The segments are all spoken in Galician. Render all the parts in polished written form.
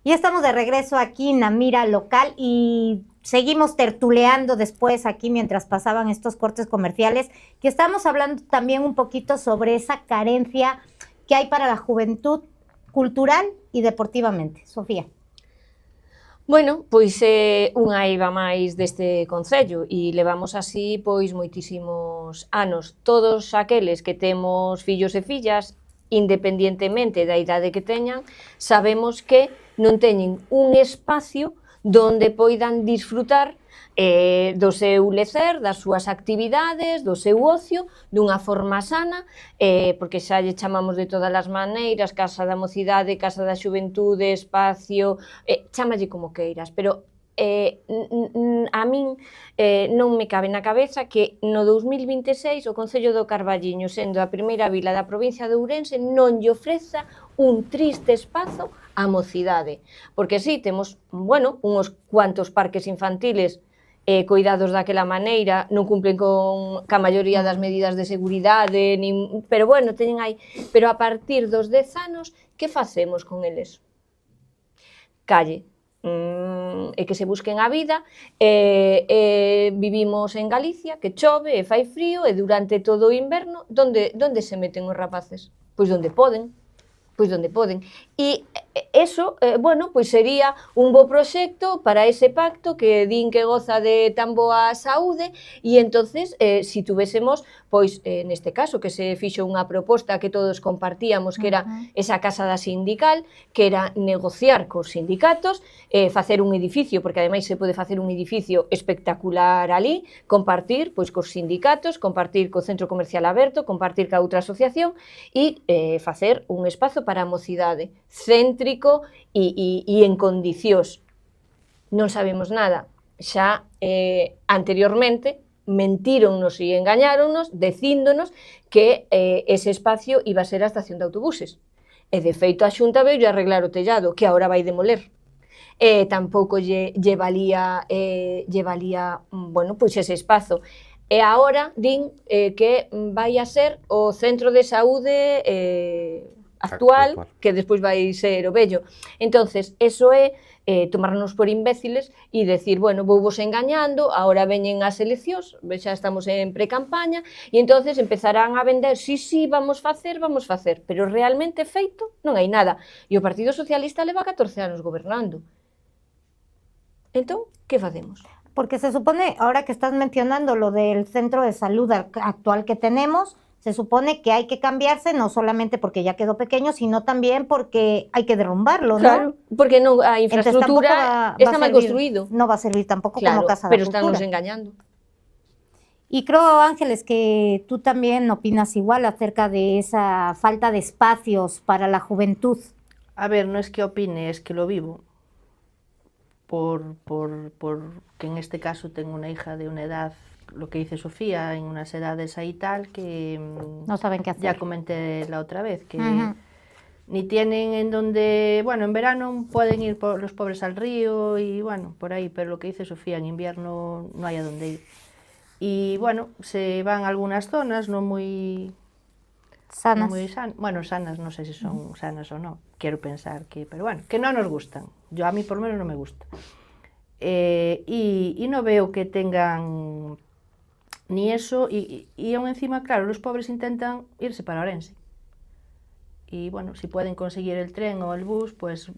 Ya estamos de regreso aquí en la Mira Local y seguimos tertuleando después aquí mientras pasaban estos cortes comerciales, que estamos hablando también un poquito sobre esa carencia que hay para la juventud cultural y deportivamente. Sofía. Bueno, pois é unha eiva máis deste concello e levamos así pois moitísimos anos. Todos aqueles que temos fillos e fillas, independientemente da idade que teñan, sabemos que non teñen un espacio donde poidan disfrutar do seu lecer, das súas actividades, do seu ocio, dunha forma sana, porque xa lle chamamos de todas as maneiras, Casa da Mocidade, Casa da Xuventude, espacio, chámalle como queiras, pero a min non me cabe na cabeza que no 2026 o Concello do Carballiño, sendo a primeira vila da provincia de Ourense, non lle ofreza un triste espazo á mocidade, porque si, temos, bueno, uns cuantos parques infantiles coidados daquela maneira, non cumplen ca maioría das medidas de seguridade, pero bueno, teñen aí. Pero a partir dos 10 anos, que facemos con eles? Calle. E que se busquen a vida, vivimos en Galicia, que chove e fai frío, e durante todo o inverno, donde se meten os rapaces? Pois donde poden. E eso, bueno, pois sería un bo proxecto para ese pacto que din que goza de tan boa saúde e entonces, si tuvésemos, pois, neste caso, que se fixo unha proposta que todos compartíamos, que era esa casa da sindical, que era negociar cos sindicatos, facer un edificio, porque ademais se pode facer un edificio espectacular ali, compartir, pois, cos sindicatos, compartir co centro comercial aberto, compartir ca outra asociación e facer un espazo para a mocidade, céntrico e en condicións. Non sabemos nada. Xa anteriormente mentíronnos e engañáronnos dicíndonos que ese espacio iba a ser a estación de autobuses. E de feito a Xunta veio a arreglar o tellado, que agora vai demoler. Tampouco lle valía, bueno, pois ese espazo. E agora din que vai a ser o centro de saúde actual, que despois vai ser o vello. Entonces, eso é tomarnos por imbéciles e decir, bueno, vouvos engañando, agora veñen as eleccións, xa estamos en pre-campaña, e entonces empezarán a vender, sí, vamos facer, pero realmente feito non hai nada. E o Partido Socialista leva 14 anos gobernando. Entón, que facemos? Porque se supone, ahora que estás mencionando lo del centro de salud actual que tenemos, se supone que hay que cambiarse no solamente porque ya quedó pequeño, sino también porque hay que derrumbarlo, ¿no? Claro, porque non, a infraestructura está mal construído. No va a servir tampoco claro, como casa pero de cultura. estánnos engañando. Y creo, Ángeles, que tú también opinas igual acerca de esa falta de espacios para la juventud. A ver, no es que opine, es que lo vivo. Porque en este caso tengo una hija de una edad, lo que dice Sofía, en unas edades ahí tal que no saben qué hacer. Ya comenté la otra vez, que ni tienen en donde, bueno, en verano pueden ir los pobres al río y bueno, por ahí, pero lo que dice Sofía, en invierno no hay a dónde ir. Y bueno, se van a algunas zonas no muy sanas. Bueno, sanas, no sé si son sanas o no, quiero pensar que, pero bueno, que no nos gustan. Yo a mí por lo menos no me gusta. Y no veo que tengan ni eso, y aún encima, claro, los pobres intentan irse para Orense. Y bueno, si pueden conseguir el tren o el bus, pues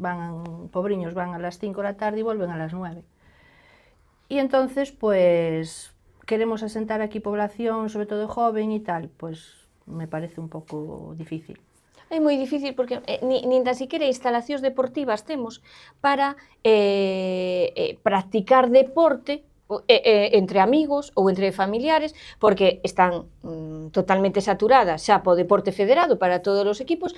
pobriños van a las 5 de la tarde y vuelven a las 9. Y entonces, pues, queremos asentar aquí población, sobre todo joven y tal, pues me parece un pouco difícil. É moi difícil porque nin tan siquiera instalacións deportivas temos para practicar deporte entre amigos ou entre familiares, porque están totalmente saturadas xa po deporte federado para todos os equipos,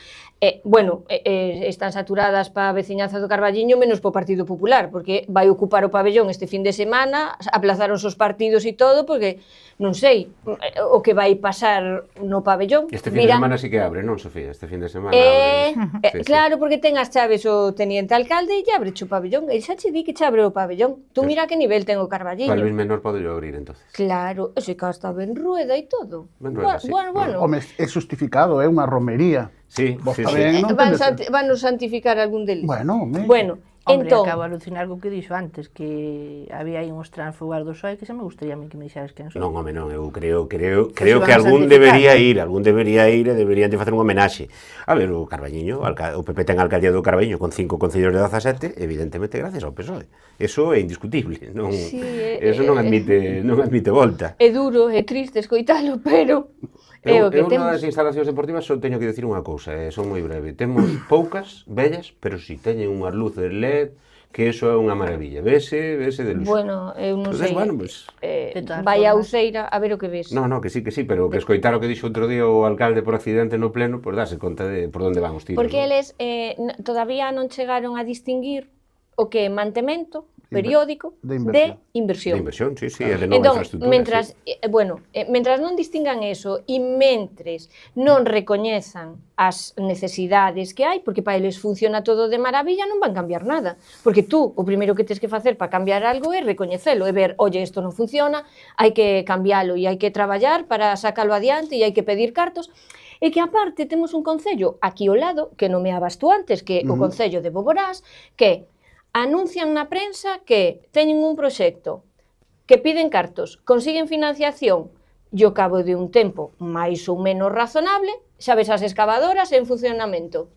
bueno, están saturadas pa veciñanza do Carballiño menos po Partido Popular, porque vai ocupar o pabellón este fin de semana, aplazaron os partidos e todo, porque non sei o que vai pasar no pabellón. Este fin de semana sí que abre, non, Sofía? Este fin de semana abre. Claro, porque ten as chaves o teniente alcalde e lle abre o pabellón, e xa che di que che abre o pabellón. Tú mira que nivel ten o Carballiño. Para Luis Menor pode abrir, entonces. Claro, ese cá está ben rueda e todo. Ben rueda, sí. Bueno. Home, é justificado, é unha romería. Sí. Van nos santificar algún deles. Bueno, home. Bueno, Hombre, Entón, acabo de alucinar co que dixo antes, que había aí uns tránsfugas do PSOE que se me gustaría a mí que me dixeras quen son. Non, home, non, eu creo se que van a algún santificar. debería ir e deberían de facer unha homenaxe. A ver, o Carballiño, o PP ten a alcaldía do Carballiño con 5 concellos de 17, evidentemente gracias ao PSOE. Eso é indiscutible, non, Sí, eso non admite volta. é duro, é triste escoitalo, pero é o que Eu temos. nas instalacións deportivas só teño que dicir unha cousa, son moi breve. Temos poucas, vellas, pero si teñen unhas luces LED, que eso é unha maravilla. Vese de luxo. Bueno, eu non Entonces, sei, bueno, pues, De todas vai a formas. Uceira a ver o que ves. no, que sí, pero que escoitar o que dixo outro día o alcalde por accidente no pleno, pues darse conta de por onde van os tiros. Porque non? eles todavía non chegaron a distinguir o que é mantemento periódico de de inversión. inversión. De inversión, sí, é de nova Entón, infraestructura. mentras, sí. mentras non distingan eso e mentres non recoñezan as necesidades que hai, porque para eles funciona todo de maravilla, non van cambiar nada. Porque tú, o primeiro que tens que facer para cambiar algo é recoñecelo, é ver, oye, isto non funciona, hai que cambialo e hai que traballar para sacalo adiante e hai que pedir cartos. E que aparte temos un concello aquí ao lado, que nomeabas tú antes, que é o concello de Boborás, que anuncian na prensa que teñen un proxecto, que piden cartos, consiguen financiación e ao cabo de un tempo máis ou menos razonable, xa ves as excavadoras en funcionamento.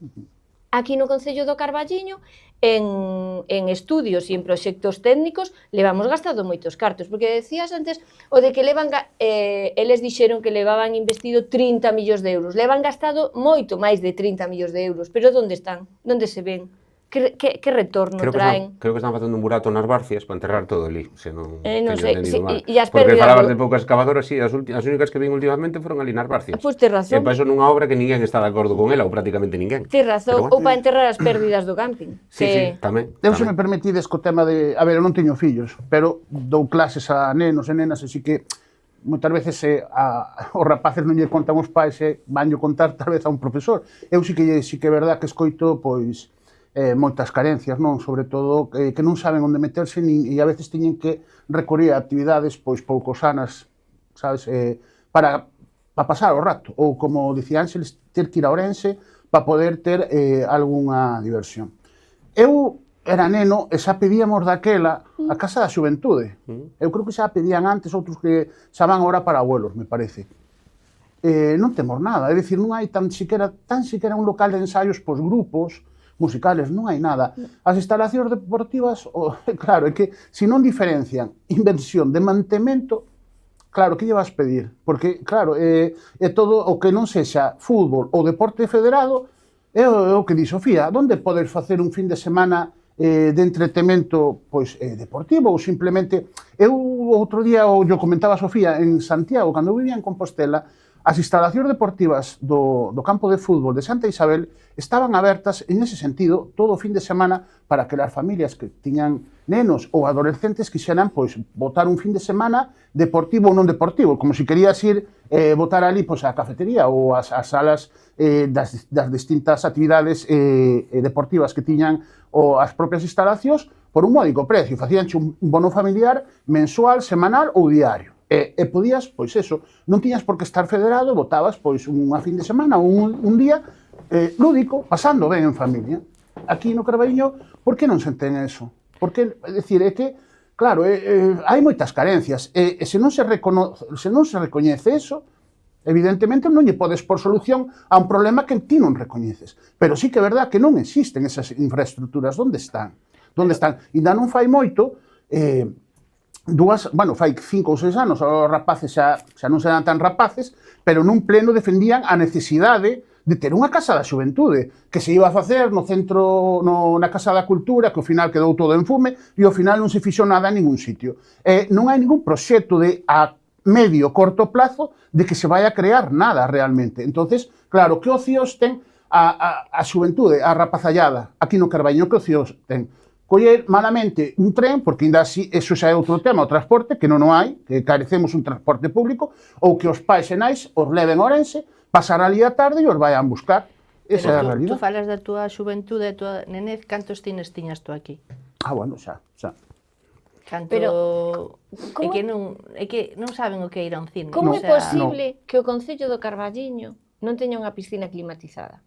Aquí no Concello do Carballiño, en estudios e en proxectos técnicos, levamos gastado moitos cartos, porque decías antes o de que eles dixeron que levaban investido 30 millóns de euros, levan gastado moito máis de 30 millóns de euros, pero onde están? Onde se ven? Que retorno traen? Creo que están facendo un burato nas Barcias para enterrar todo ali, se non Non teño sei, entendido mal. e as Porque pérdidas falabas do- de poucas excavadoras, sí, as únicas que vin últimamente foron ali nas Barcias. Pois tes razón. E para iso nunha obra que ninguén está de acordo con ela, ou prácticamente ninguén. Tes razón, Pero ou para enterrar as pérdidas do camping. Sí, tamén. Eu se me permitides co tema de... A ver, eu non teño fillos, pero dou clases a nenos e nenas, así que moitas veces os rapaces non lle contan os pais e vanllo contar tal vez a un profesor. Eu sí que é verdad que escoito, pois, moitas carencias, non? Sobre todo que non saben onde meterse e a veces teñen que recorrer a actividades pois pouco sanas, sabes, para pasar o rato, ou como dicía Ángeles, ter que ir a Ourense para poder ter algunha diversión. Eu era neno e xa pedíamos daquela a Casa da Xuventude. Eu creo que xa pedían antes, outros que xa van agora para abuelos, me parece. Non temos nada, é dicir, non hai tan siquera un local de ensaios pos grupos musicales, non hai nada. As instalacións deportivas, claro, é que se non diferencian inversión de mantemento, claro, que lle vas pedir? Porque, claro, é todo o que non sexa fútbol ou deporte federado, é o que di Sofía, onde podes facer un fin de semana de entretemento pois deportivo ou simplemente... Eu outro día, eu comentaba a Sofía, en Santiago, cando eu vivía en Compostela, as instalacións deportivas do campo de fútbol de Santa Isabel estaban abertas en ese sentido todo o fin de semana para que as familias que tiñan nenos ou adolescentes quixeran pois botar un fin de semana deportivo ou non deportivo, como se querías ir botar ali pois a cafetería ou as salas das distintas actividades deportivas que tiñan ou as propias instalacións por un módico precio, facíanche un bono familiar mensual, semanal ou diario. E podías, pois eso, non tiñas por que estar federado, botabas pois unha fin de semana ou un día lúdico, pasando ben en familia. Aquí no Carballiño, por que non se ten eso? Porque, é dicir, é que, claro, hai moitas carencias, e se non se recoñece eso, evidentemente non lle podes por solución a un problema que ti non recoñeces. Pero sí que é verdad que non existen esas infraestructuras. Onde están? Ainda non fai moito, fai 5 ou 6 anos, os rapaces xa non serán tan rapaces, pero nun pleno defendían a necesidade de ter unha Casa da Xuventude, que se iba a facer no centro, na Casa da Cultura, que ao final quedou todo en fume, e ao final non se fixo nada en ningún sitio. Non hai ningún proxecto de a medio, corto plazo, de que se vai a crear nada realmente. Entonces, claro, que ocios ten a xuventude, a rapazallada, aquí no Carballiño, que ocios ten? Coller malamente un tren, porque ainda así, eso xa é outro tema, o transporte, que non o hai, que carecemos un transporte público, ou que os pais e nais os leven a Ourense, pasar ali a tarde e os vayan buscar. Esa é a Tú realidad. falas da túa xuventude, da túa nenez, cantos tiñas tú aquí? Bueno, xa. Canto... Pero, é que non saben o que é ir a un cine. Como o é sea, posible que o Concello do Carballiño non teña unha piscina climatizada?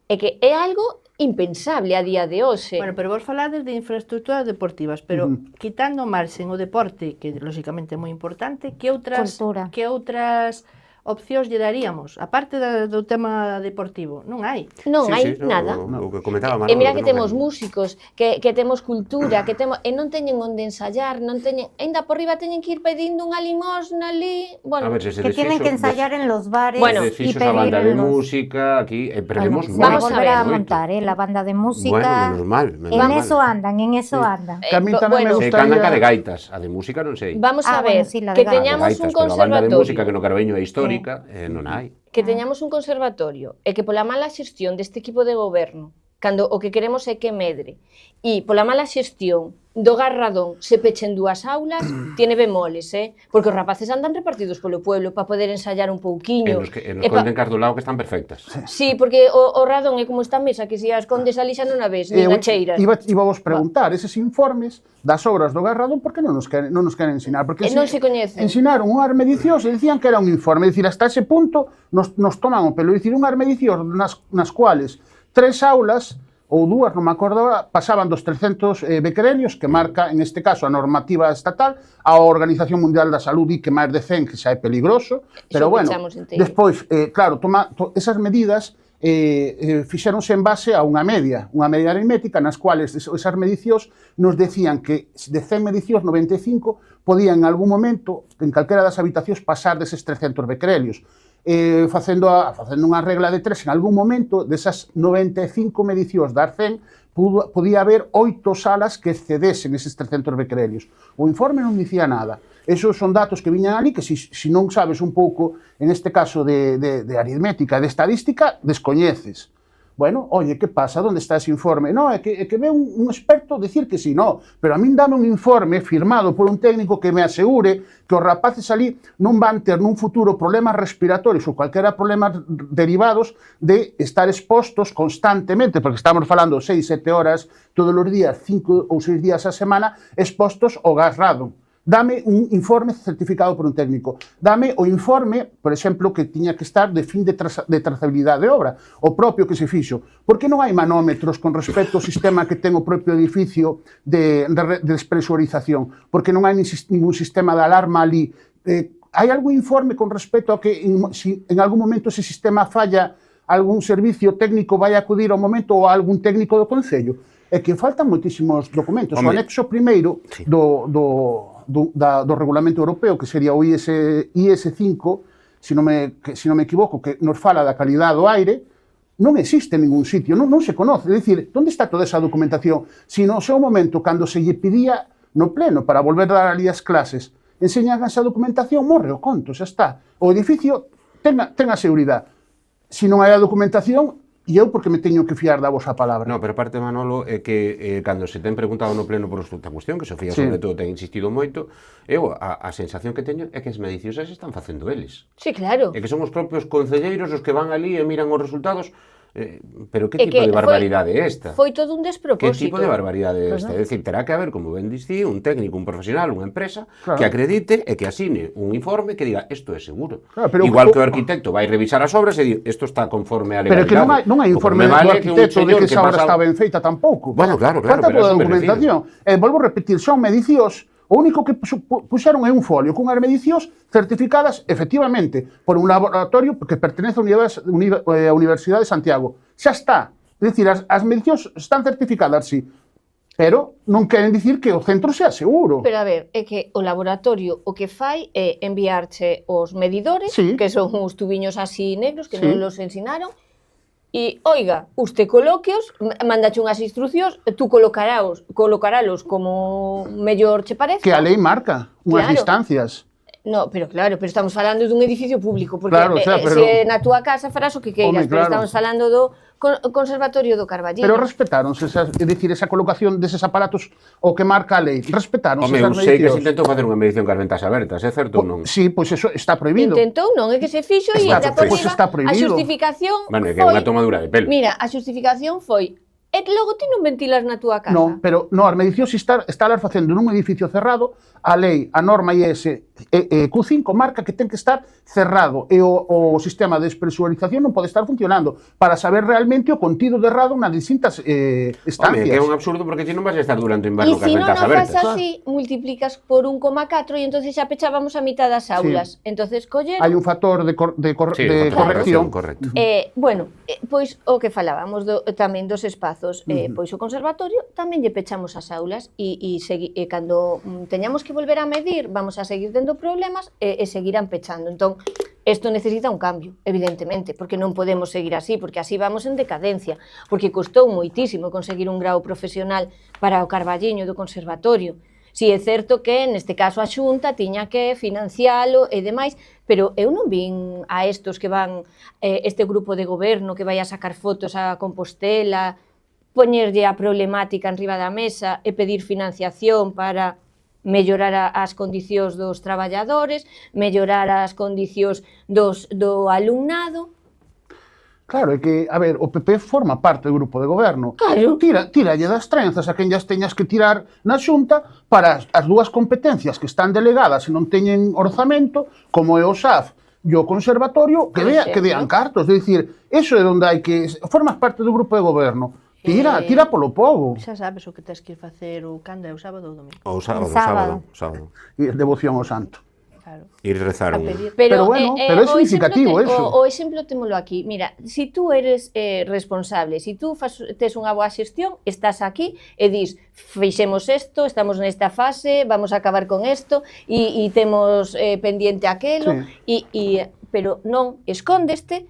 é que é algo impensable a día de hoxe. Bueno, pero vos falades de infraestructuras deportivas, pero quitando marxen o deporte, que lógicamente é moi importante, que outras opcións lle daríamos? Aparte do tema deportivo, non hai. Non Sí, hai sí, nada. O que comentaba E Manolo, mira que non temos hai. músicos, que temos cultura, que temos e non teñen onde ensayar, non teñen, ainda por riba teñen que ir pedindo unha limosna ali, A bueno, ver, se se Que tienen que desfixo- ensayar en los bares Bueno, y desfixos a pedir banda de en los... música, aquí perdemos Bueno, vamos va a a volver ver, a moito. montar, la banda de música. Bueno, menos mal, menos En mal. eso andan, en eso andan. Que a mí tamén me bueno, Se gustaría... candan ca de gaitas, a de música non sei. vamos Ah, a bueno, ver, sí, la de que gaitas. teñamos Gaitas, un pero a banda de música que conservatorio. no Carballiño é histórica, non hai. Que teñamos un conservatorio e que pola mala xestión deste equipo de goberno, cando o que queremos é que medre, e pola mala xestión do Garradón se pechen 2 aulas, tiene bemoles, porque os rapaces andan repartidos polo pueblo para poder ensayar un E pouquiño. nos conten cas do lado que están perfectas. Sí, porque o Radón é como esta mesa, que se as condes ali xa non a ves, nin a cheiras. Iba vos preguntar, eses informes das obras do Garradón, por que non nos queren ensinar? Porque Non se coñecen. Ensinaron un armedicios e dicían que era un informe, é dicir, hasta ese punto nos toman o pelo, é dicir, un armedicios nas cuales 3 aulas ou 2, non me acordo agora, pasaban dos 300 becquerelios que marca, en este caso, a normativa estatal, a Organización Mundial da Salud di que máis de 100 que xa é peligroso, pero bueno, pechamos enteiro. despois, claro, esas medidas fixeronse en base a unha media aritmética nas cuales esas medicións nos decían que de 100 medicións 95 podían en algún momento en calquera das habitacións pasar deses 300 becquerelios. Facendo unha regla de 3 en algún momento desas 95 medicións das 100 podía haber 8 salas que excedesen eses 300 becquerelios. O informe non dicía nada. Esos son datos que viñan ali que se non sabes un pouco, en este caso de aritmética, de estadística, descoñeces. Bueno, oye, que pasa? Onde está ese informe? No, é que ve un experto decir que sí, no, pero a min dame un informe firmado por un técnico que me asegure que os rapaces ali non van ter nun futuro problemas respiratorios ou calquera problemas derivados de estar expostos constantemente, porque estamos falando 6-7 horas todos os días, 5 ou 6 días a semana, expostos ao gas radon. Dame un informe certificado por un técnico. Dame o informe, por exemplo, que tiña que estar de fin de trazabilidade de obra, o propio que se fixo. Por que non hai manómetros con respecto ao sistema que ten o propio edificio de despresurización? Porque non hai ningún sistema de alarma ali. Hai algún informe con respecto a que si en algún momento ese sistema falla, algún servicio técnico vai acudir ao momento ou algún técnico do Concello? É que faltan moitísimos documentos. O anexo primeiro do Regulamento Europeo, que sería o IS5, se non me equivoco, que nos fala da calidade do aire, non existe en ningún sitio, non se conoce. É dicir, onde está toda esa documentación? Se no seu momento, cando se lle pedía no pleno para volver a dar ali as clases, enseñan esa documentación, morre o conto, xa está. O edificio ten a seguridade. Se non hai a documentación, e eu porque me teño que fiar da vosa palabra. No, pero parte, Manolo, é que cando se ten preguntado no pleno por esta cuestión, que Sofía, sobre todo, ten insistido moito, eu a sensación que teño é que as medicións as están facendo eles. Sí, claro. É que son os propios concelleiros os que van ali e miran os resultados. Pero que tipo de barbaridade é esta? Foi todo un Que despropósito. tipo de barbaridade é esta? É dicir, terá que haber, como ben dicía, un técnico, un profesional, unha empresa que acredite e que asine un informe que diga isto é seguro. Claro, igual que o arquitecto vai revisar as obras e di isto está conforme a Pero legalidade. que non hai informe do arquitecto de que esa obra está ben feita tampouco. Bueno, claro, falta pero toda a eso me documentación. Volvo a repetir, son medicións. O único que puxeron é un folio con as medicións certificadas, efectivamente, por un laboratorio que pertenece á Universidade de Santiago. Xa está. É dicir, as medicións están certificadas, sí, pero non queren dicir que o centro sea seguro. Pero a ver, é que o laboratorio o que fai é enviarche os medidores, que son uns tubiños así negros que non los ensinaron, e, oiga, usted colóqueos, mandache unhas instruccións, tú colocarálos como mellor che parece. Que a lei marca unhas distancias. No, pero claro, pero estamos falando dun edificio público, porque se na túa casa farás o que queiras, pero estamos falando do Conservatorio do Carballiño. Pero respetaronse, é dicir, esa colocación deses aparatos o que marca a lei, respetaronse esas medicións. Sei que se intentou facer unha medición cas ventas abertas, é certo ou non? Sí, pois eso está prohibido. Intentou, non, é que se fixo e ainda por riba a xustificación Bueno, é que é unha tomadura de pelo. Mira, a xustificación foi E logo ti non ventilas na túa casa. Non, pero no, as medicións estar facendo nun edificio cerrado, a lei, a norma IS Q5 marca que ten que estar cerrado e o sistema de despresurización non pode estar funcionando para saber realmente o contido de errado nas distintas estancias. Home, que é un absurdo porque ti non vas a estar durante o inverno E cas se non ventas o fas abertas. así, multiplicas por 1,4 e entonces xa pechábamos a mitad das aulas. Entonces colleron... Hai un factor de corrección. Correcto. Bueno, pois o que falábamos tamén dos espazos, pois o conservatorio tamén lle pechamos as aulas e cando teñamos que volver a medir, vamos a seguir tendo problemas e seguirán pechando. Entón, isto necesita un cambio, evidentemente, porque non podemos seguir así, porque así vamos en decadencia, porque custou moitísimo conseguir un grau profesional para o Carballiño do conservatorio. Si é certo que, neste caso, a Xunta tiña que financialo e demais, pero eu non vin a estos que van, este grupo de goberno que vai a sacar fotos a Compostela, poñerlle a problemática enriba da mesa e pedir financiación para mellorar as condicións dos traballadores, mellorar as condicións do alumnado. Claro, é que, a ver, o PP forma parte do grupo de goberno. Claro. Tíralle das trenzas a quen llas teñas que tirar na Xunta para as dúas competencias que están delegadas e non teñen orzamento, como é o SAF e o conservatorio, que dean cartos. É dicir, eso é onde hai que... Formas parte do grupo de goberno. Tira polo povo. Xa sabes o que tens que facer o cando é o sábado ou o domingo. O sábado. E devoción ao santo. Claro. Ir rezar A un... pedir. Pero bueno, pero é significativo eso. O exemplo témolo aquí. Mira, si tú eres responsable, si tú tes unha boa xestión, estás aquí e dis, fixemos isto, estamos nesta fase, vamos a acabar con isto e temos pendiente aquelo, pero non, escóndeste,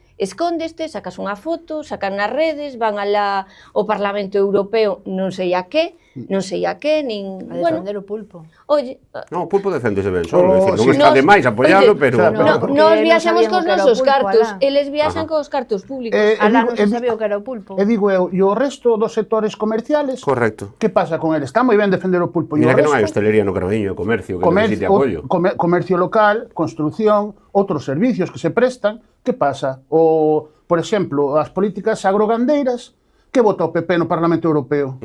sacas unha foto, sacan nas redes, van alá ao Parlamento Europeo, non sei a qué, nin... A defender o pulpo. Oye... Non, o pulpo defendese ben solo, Oh, non sí. está de máis apoialo, pero... Nos viaxamos cos nosos cartos, alá. eles viaxan cos cartos públicos. Alá non se sabía o que era o pulpo. E digo eu, e o resto dos sectores comerciales, Correcto. que pasa con eles? Está moi ben defender o pulpo. E Mira o que non hai resto, hostelería no Carballiño, comercio, que necesite apoio. comercio local, construción, outros servicios que se prestan. Que pasa? Por exemplo, as políticas agrogandeiras, que vota o PP no Parlamento Europeo?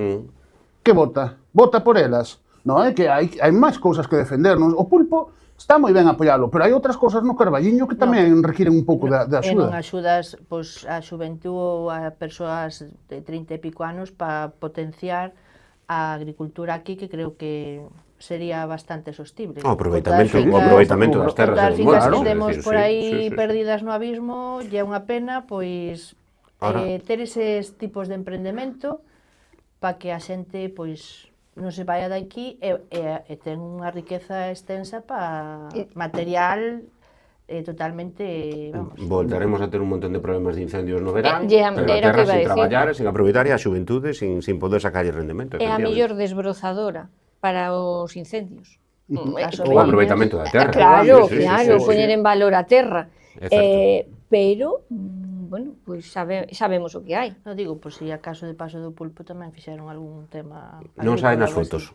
Que vota? Vota por elas? Non, é que hai máis cousas que defender. Non? O pulpo está moi ben apoialo, pero hai outras cousas no Carballiño que tamén requiren un pouco de E non axuda. axudas a xuventud ou a persoas de 30 e pico anos para potenciar a agricultura aquí, que creo que sería bastante sostible. O aproveitamento das terras das e dos fincas montes. que temos decir, por aí sí. perdidas no abismo, e é unha pena, pois, ter eses tipos de emprendemento para que a xente, pois, non se vaya daqui e ten unha riqueza extensa para material totalmente, vamos. Voltaremos a ter un montón de problemas de incendios no verán, Era pero a o que terra iba a sin decir. traballar, sin aproveitar, e a xuventude sin poder sacar rendemento. É a efectivamente. mellor desbrozadora para os incendios. O aproveitamento da terra. Claro, Sí, poñer en valor a terra. É certo. Pero, bueno, pois sabemos o que hai. Non digo, por si acaso de paso do pulpo tamén fixeron algún tema... Non saen nas agrícola,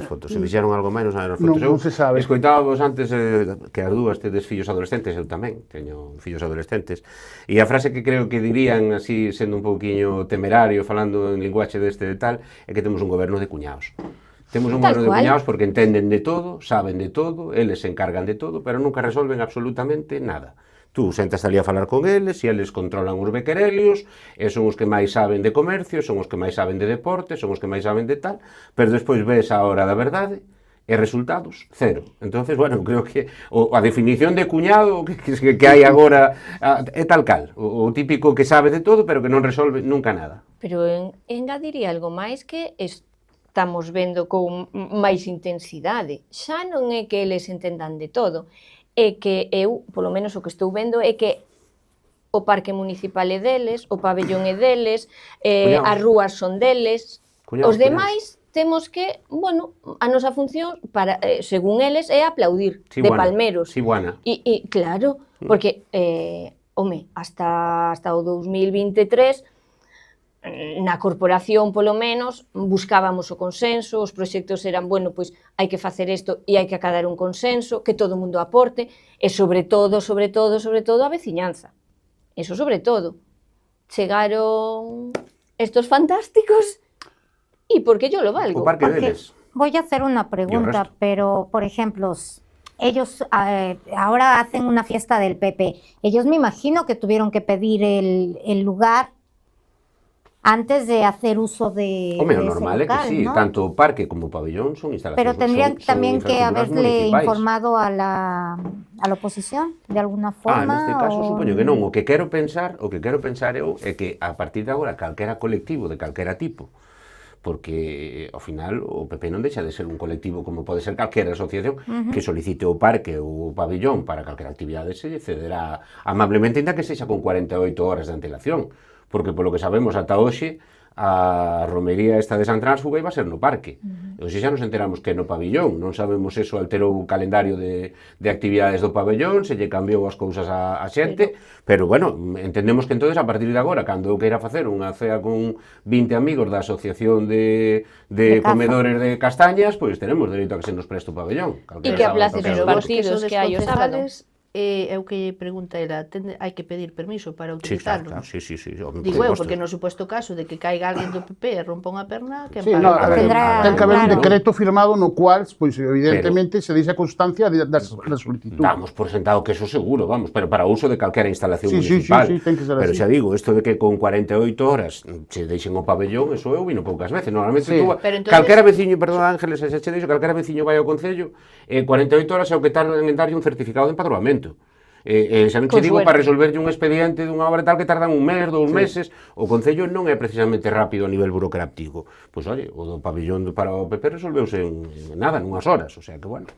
fotos, Se fixeron algo máis, non saen nas fotos. Non se sabe. Escoitábamos antes que as dúas tedes fillos adolescentes, eu tamén teño fillos adolescentes, e a frase que creo que dirían, así, sendo un pouquiño temerario, falando en linguaxe deste e tal, é que temos un goberno de cuñaos. Temos un Tal goberno de cual. cuñaos porque entenden de todo, saben de todo, eles se encargan de todo, pero nunca resolven absolutamente nada. Tú sentas ali a falar con eles e eles controlan os bequerelios, e son os que máis saben de comercio, son os que máis saben de deporte, son os que máis saben de tal, pero despois ves a hora da verdade e resultados, cero. Entonces, bueno, creo que a definición de cuñado que hai agora é tal cal, o típico que sabe de todo, pero que non resolve nunca nada. Pero engadiría algo máis que estamos vendo con máis intensidade. Xa non é que eles entendan de todo, é que eu, polo menos o que estou vendo, é que o parque municipal é deles, o pabellón é deles, as rúas son deles, os demais temos que, bueno, a nosa función, para, según eles, é aplaudir, Sí, de buena. palmeros. Sí, buena. E claro, porque, hasta o 2023, na corporación, polo menos, buscábamos o consenso, os proxectos eran, bueno, pois hai que facer isto e hai que acadar un consenso, que todo o mundo aporte, e sobre todo, a veciñanza. Eso sobre todo. Chegaron estos fantásticos y porque yo lo valgo. O parque Porque deles. voy a hacer una pregunta, resto. pero, por ejemplo, ellos ahora hacen una fiesta del PP. Ellos me imagino que tuvieron que pedir el lugar antes de hacer uso de O menos ese normal é que local, sí, ¿no? tanto o parque como o pabellón son instalacións. Pero tendrían son también que infraestructuras haberle municipais. informado a la oposición de alguna forma. Neste caso o... supoño que non. O que quero pensar eu é que a partir de agora calquera colectivo de calquera tipo, porque ao final o PP non deixa de ser un colectivo como pode ser calquera asociación que solicite o parque ou o pabellón para calquera actividade se lle cederá amablemente, ainda que sexa con 48 horas de antelación, porque polo que sabemos ata hoxe a romería esta de San Tránsfuga iba a ser no parque. Hoxe xa nos enteramos que no pabellón, non sabemos eso alterou o calendario de actividades do pabellón, se lle cambiou as cousas a xente, pero bueno, entendemos que entonces a partir de agora, cando eu queira facer unha cea con 20 amigos da asociación de comedores de castañas, pois tenemos dereito a que se nos preste o pabellón. E que aplaces os partidos que hai o sábado. É o que pregunta ela, hai que pedir permiso para utilizarlo. Sí. Digo eu, porque no suposto caso de que caiga alguén do PP e rompa unha perna, que Sí, no, ten que haber un claro. decreto firmado no cual, pois evidentemente, se deixa constancia da solicitud. Damos por sentado que eso seguro, vamos, pero para uso de calquera instalación Sí, municipal. sí, ten que ser Pero así. xa digo, isto de que con 48 horas se deixen o pabellón, eso eu vino poucas veces. Normalmente Sí. tú, Pero entonces- calquera veciño, perdón Ángeles, xa che dixo, calquera veciño vai ao concello, 48 horas é o que tardan en darlle un certificado de empadroamento. Xa non che Con digo suerte. para resolverlle un expediente dunha obra tal que tardan un mes, 2 meses, o Concello non é precisamente rápido a nivel burocrático. Pois, oye, o do pabellón para o PP resolveuse en nada, nunhas horas, o sea que, bueno.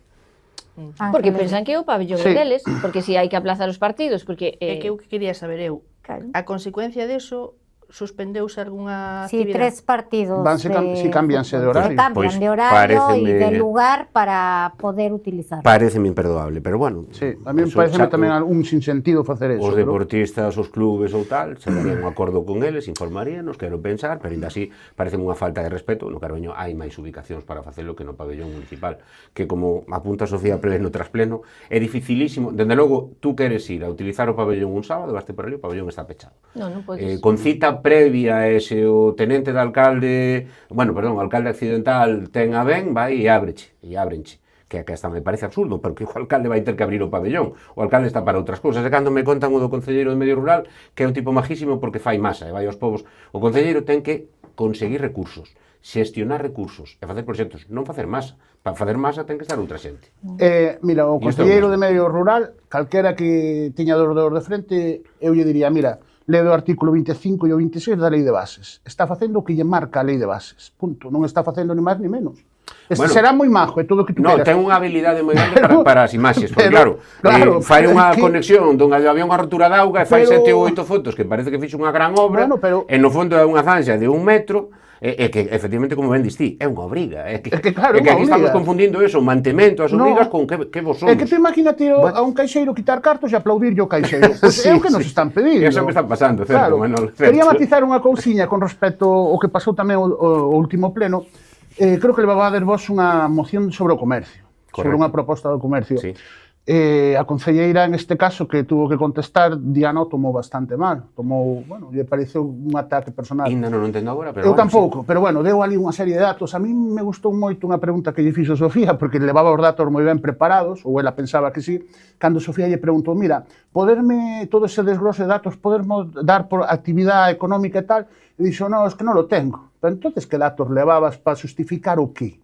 Porque pensan que é o pabellón Sí. deles, porque si hai que aplazar os partidos, porque É que eu que quería saber eu, claro. a consecuencia deso, suspendeuse algunha Sí, actividade? 3 partidos. Sí, cámbianse de horario. Se cambian Pues de horario y paréceme- de lugar para poder utilizar. Pareceme imperdoable, pero bueno. Sí, a mí me eso parece xa- tamén un sinsentido facer eso. Os pero- deportistas, os clubes ou tal, se darían un acordo con eles, informaríanos, quero pensar, pero ainda así parece unha falta de respeto. No Carballo hai máis ubicacións para facelo que no pabellón municipal, que como apunta Sofía pleno tras pleno, é dificilísimo. Dende logo, tú queres ir a utilizar o pabellón un sábado, vaste por ali, o pabellón está pechado. Non podes. Con cita previa, se o tenente de alcalde, o alcalde accidental ten a ben, vai e ábrenche. Que hasta me parece absurdo, porque o alcalde vai ter que abrir o pabellón. O alcalde está para outras cousas. E cando me contan o do concelleiro de Medio Rural, que é un tipo majísimo porque fai masa e vai aos povos, o concelleiro ten que conseguir recursos, xestionar recursos e facer proxectos, non facer masa. Para facer masa ten que estar outra xente. Mira, o E isto concelleiro mesmo. de Medio Rural, calquera que tiña dos dedos de frente, eu lle diría, mira, leo o artículo 25 e o 26 da Lei de Bases. Está facendo o que lle marca a Lei de Bases. Punto. Non está facendo ni máis ni menos. Bueno, Será moi majo e todo o que tú Non, queras. ten unha habilidade moi grande para as imaxes, porque pero, claro, fai pero unha é que- conexión donde había unha rotura de auga e fai Pero- 7 ou 8 fotos que parece que fixo unha gran obra, Bueno, pero- e no fondo é unha zanxa de 1 metro, e que efectivamente, como ben distí, é unha obriga. É que claro, aquí unha estamos obriga. confundindo eso, o mantemento, as No. obrigas, con que vos somos. É que tú imagínate Bueno. a un caixeiro quitar cartos e aplaudirlle o caixeiro. Pois é o que nos están pedindo. É o que está pasando, certo, Manolo, certo. Quería matizar unha cousiña con respecto ao que pasou tamén o último pleno. Creo que levaba a der vos unha moción sobre o comercio, sobre Correcto. unha proposta do comercio. Sí. A concelleira, neste caso, que tuvo que contestar, Diana o tomou bastante mal. Lle pareceu un ataque personal. Ainda non o entendo agora, pero Eu bueno, tampouco, pero bueno, deu ali unha serie de datos. A mí me gustou moito unha pregunta que lle fixo Sofía, porque levaba os datos moi ben preparados, ou ela pensaba que sí, cando Sofía lle preguntou, mira, poderme todo ese desglose de datos, podermo dar por actividade económica e tal, e dixo, no, es que non lo tengo. Pero entonces, que datos levabas para justificar o qué?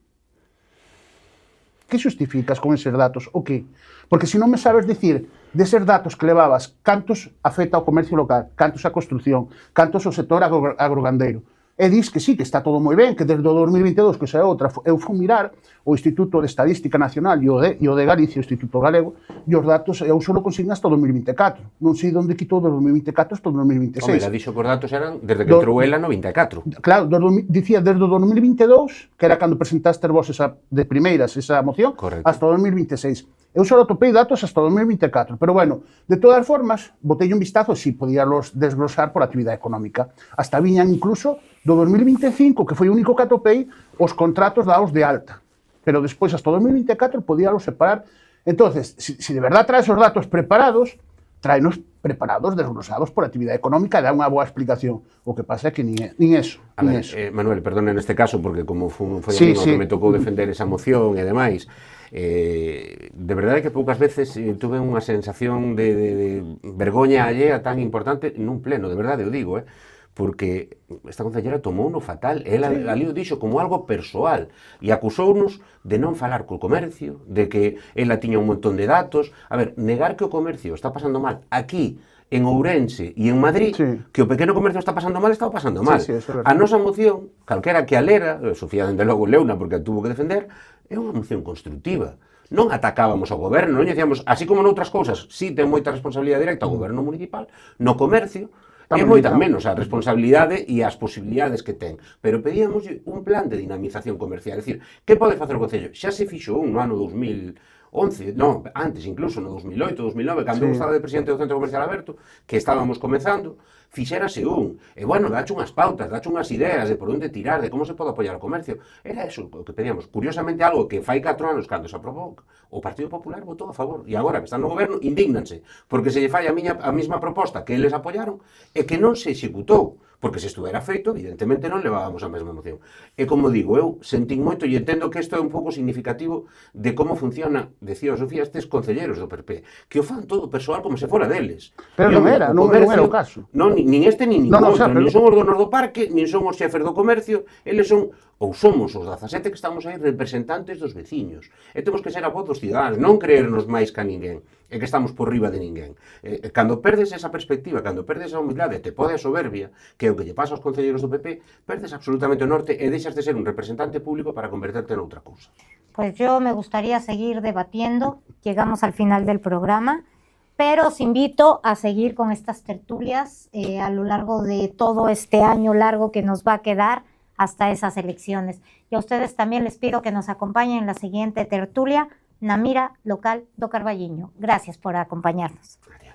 Que justificas con eses datos? O qué? Porque se non me sabes dicir deses datos que levabas, cantos afecta ao comercio local, cantos a construción, cantos ao sector agrogandeiro. E dis que sí, que está todo moi ben, que desde o 2022, que xa é outra, eu fui mirar o Instituto de Estadística Nacional e o de Galicia, o Instituto Galego, e os datos eu só consigna hasta o 2024. Non sei onde quitou do 2024 hasta o 2026. Home, ela dixo que os datos eran desde que entrou ela no 24. Claro, dicía desde o 2022, que era cando presentaste vos de primeiras esa moción, Correcto. hasta o 2026. Eu só atopei datos hasta o 2024, pero bueno, de todas formas, botei un vistazo, si podíalos desglosar por actividade económica. Hasta viñan incluso do 2025, que foi o único que atopei, os contratos dados de alta. Pero despois, hasta o 2024, podíalos separar. Entonces, si de verdad traes os datos preparados, traenos preparados, desglosados por actividade económica e dá unha boa explicación. O que pasa é que nin eso. A ver, Manuel, perdona neste caso, porque como foi Sí, a mí sí. que me tocou defender esa moción e demais, de verdade que poucas veces tuve unha sensación de vergoña allea tan importante nun pleno, de verdade, o digo, porque esta concellera tomou no fatal, ela ali o dixo como algo persoal e acusounos de non falar co comercio, de que ela tiña un montón de datos. A ver, negar que o comercio está pasando mal aquí, en Ourense e en Madrid, Sí. que o pequeno comercio está pasando mal, mal. Sí, eso é verdade. A nosa moción, calquera que a lera, Sofía dende logo leuna porque a tuvo que defender, é unha moción constructiva. Non atacábamos ao goberno, non dicíamos, así como noutras cousas, sí ten moita responsabilidade directa ao goberno municipal, no comercio, é moita menos a responsabilidade e as posibilidades que ten. Pero pedíamos un plan de dinamización comercial. É dicir, que pode facer o Concello? Xa se fixo un no ano 2011, non, antes incluso, no 2008, 2009, cando eu estaba de presidente do Centro Comercial Aberto, que estábamos comenzando, fixérase un. E, bueno, dache unhas pautas, dache unhas ideas de por onde tirar, de como se pode apoiar o comercio. Era eso o que pedíamos. Curiosamente, algo que fai 4 anos, cando se aprobou, o Partido Popular votou a favor. E agora que están no goberno, indígnanse. Porque se lle fai a mesma proposta que eles apoiaron e que non se executou. Porque se estuvera feito, evidentemente non levábamos a mesma moción. E como digo, eu sentín moito e entendo que isto é un pouco significativo de como funciona, decía Sofía, estes concelleros do PP, que o fan todo persoal como se fora deles. Pero non era o caso. Non, nin este nin ningún outro, pero nin son os donos do parque, nin son os xefes do comercio, eles son, ou somos os 17 que estamos aí representantes dos veciños. E temos que ser a voz dos cidadáns, non creernos máis que a ninguén, e que estamos por riba de ninguén. Cando perdes esa perspectiva, cando perdes a humildade, te pode a soberbia, que é o que lle pasa aos concelleiros do PP, perdes absolutamente o norte e deixas de ser un representante público para converterte en outra cousa. Pues yo me gustaría seguir debatiendo, llegamos al final del programa, pero os invito a seguir con estas tertulias a lo largo de todo este año largo que nos va a quedar hasta esas elecciones. Y a ustedes también les pido que nos acompañen en la siguiente tertulia, Namira Local do Carballiño. Gracias por acompañarnos. Adiós.